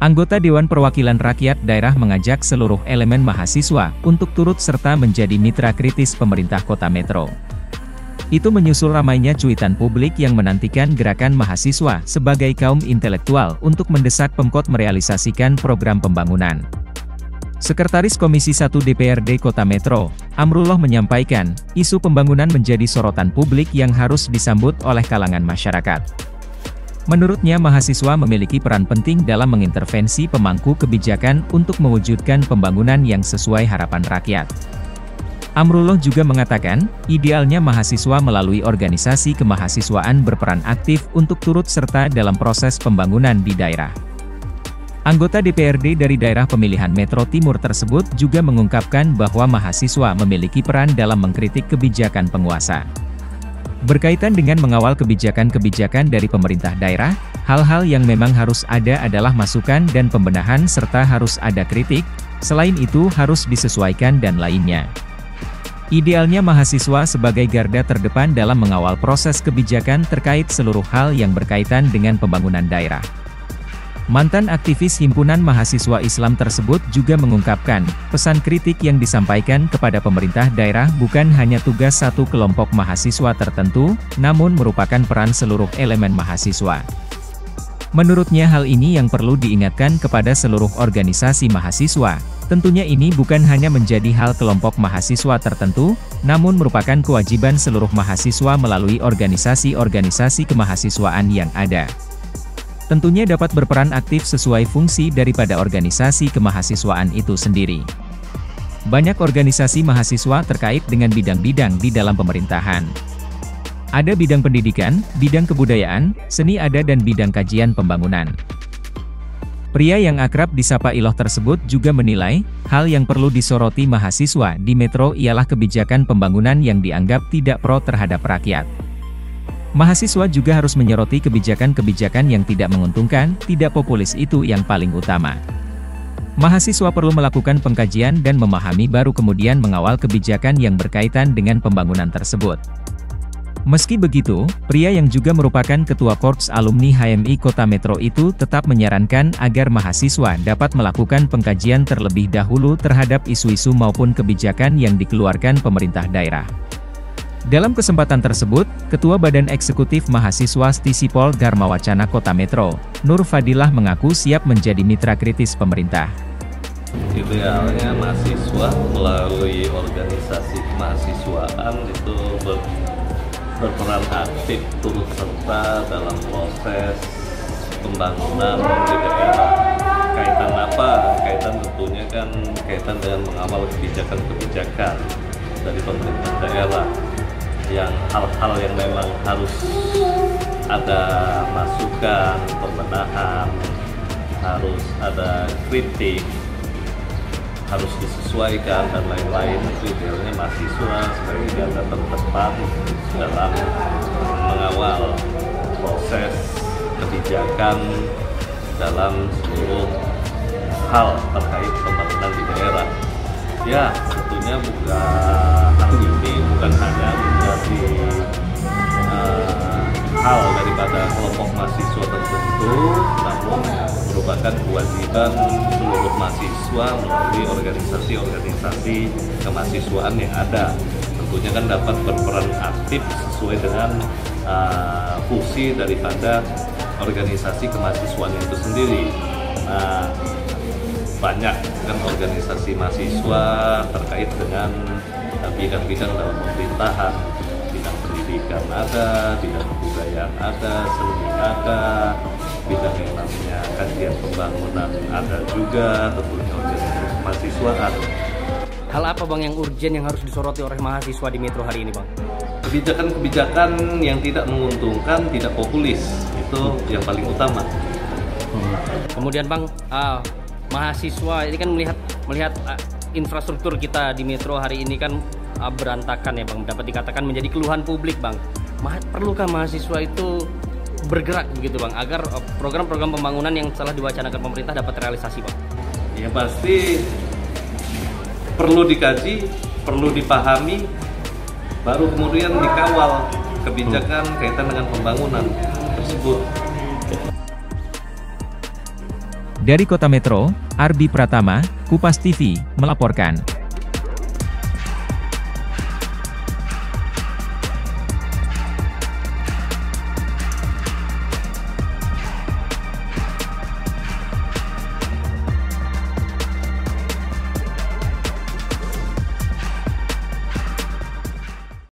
Anggota Dewan Perwakilan Rakyat Daerah mengajak seluruh elemen mahasiswa untuk turut serta menjadi mitra kritis pemerintah Kota Metro. Itu menyusul ramainya cuitan publik yang menantikan gerakan mahasiswa sebagai kaum intelektual untuk mendesak Pemkot merealisasikan program pembangunan. Sekretaris Komisi 1 DPRD Kota Metro, Amrullah menyampaikan, isu pembangunan menjadi sorotan publik yang harus disambut oleh kalangan masyarakat. Menurutnya mahasiswa memiliki peran penting dalam mengintervensi pemangku kebijakan untuk mewujudkan pembangunan yang sesuai harapan rakyat. Amrullah juga mengatakan, idealnya mahasiswa melalui organisasi kemahasiswaan berperan aktif untuk turut serta dalam proses pembangunan di daerah. Anggota DPRD dari daerah pemilihan Metro Timur tersebut juga mengungkapkan bahwa mahasiswa memiliki peran dalam mengkritik kebijakan penguasa. Berkaitan dengan mengawal kebijakan-kebijakan dari pemerintah daerah, hal-hal yang memang harus ada adalah masukan dan pembenahan serta harus ada kritik, selain itu harus disesuaikan dan lainnya. Idealnya mahasiswa sebagai garda terdepan dalam mengawal proses kebijakan terkait seluruh hal yang berkaitan dengan pembangunan daerah. Mantan aktivis Himpunan Mahasiswa Islam tersebut juga mengungkapkan, pesan kritik yang disampaikan kepada pemerintah daerah bukan hanya tugas satu kelompok mahasiswa tertentu, namun merupakan peran seluruh elemen mahasiswa. Menurutnya hal ini yang perlu diingatkan kepada seluruh organisasi mahasiswa. Tentunya ini bukan hanya menjadi hal kelompok mahasiswa tertentu, namun merupakan kewajiban seluruh mahasiswa melalui organisasi-organisasi kemahasiswaan yang ada. Tentunya dapat berperan aktif sesuai fungsi daripada organisasi kemahasiswaan itu sendiri. Banyak organisasi mahasiswa terkait dengan bidang-bidang di dalam pemerintahan. Ada bidang pendidikan, bidang kebudayaan, seni ada dan bidang kajian pembangunan. Pria yang akrab disapa Iloh tersebut juga menilai, hal yang perlu disoroti mahasiswa di Metro ialah kebijakan pembangunan yang dianggap tidak pro terhadap rakyat. Mahasiswa juga harus menyoroti kebijakan-kebijakan yang tidak menguntungkan, tidak populis itu yang paling utama. Mahasiswa perlu melakukan pengkajian dan memahami baru kemudian mengawal kebijakan yang berkaitan dengan pembangunan tersebut. Meski begitu, pria yang juga merupakan Ketua Korps Alumni HMI Kota Metro itu tetap menyarankan agar mahasiswa dapat melakukan pengkajian terlebih dahulu terhadap isu-isu maupun kebijakan yang dikeluarkan pemerintah daerah. Dalam kesempatan tersebut, Ketua Badan Eksekutif Mahasiswa Stisipol Dharma Wacana Kota Metro, Nur Fadilah mengaku siap menjadi mitra kritis pemerintah. Idealnya mahasiswa melalui organisasi kemahasiswaan itu berperan aktif turut serta dalam proses pembangunan di daerah. Kaitan apa? Kaitan tentunya kan kaitan dengan mengawal kebijakan-kebijakan dari pemerintah daerah. Yang hal-hal yang memang harus ada masukan, pembenahan, harus ada kritik, harus disesuaikan dan lain-lain. Itu idealnya mahasiswa sebagai garda terdepan dalam mengawal proses kebijakan dalam seluruh hal terkait pembangunan di daerah. Ya, tentunya hal ini bukan hanya menjadi hal daripada kelompok mahasiswa tertentu, namun merupakan kewajiban seluruh mahasiswa melalui organisasi-organisasi kemahasiswaan yang ada. Tentunya kan dapat berperan aktif sesuai dengan fungsi daripada organisasi kemahasiswaan itu sendiri. Banyak kan organisasi mahasiswa terkait dengan bidang-bidang dalam pemerintahan, bidang pendidikan ada, bidang kebudayaan ada, seni ada, bidang yang namanya kajian pembangunan ada juga, tentunya organisasi kemahasiswaan. Hal apa Bang yang urgent yang harus disoroti oleh mahasiswa di Metro hari ini Bang? Kebijakan-kebijakan yang tidak menguntungkan, tidak populis, itu yang paling utama. Kemudian Bang, mahasiswa ini kan melihat infrastruktur kita di Metro hari ini kan berantakan ya Bang, dapat dikatakan menjadi keluhan publik Bang. Perlukah mahasiswa itu bergerak begitu Bang, agar program-program pembangunan yang telah diwacanakan pemerintah dapat terrealisasi Bang? Ya pasti perlu dikaji, perlu dipahami, baru kemudian dikawal kebijakan kaitan dengan pembangunan tersebut. Dari Kota Metro, Arbi Pratama, Kupas TV, melaporkan.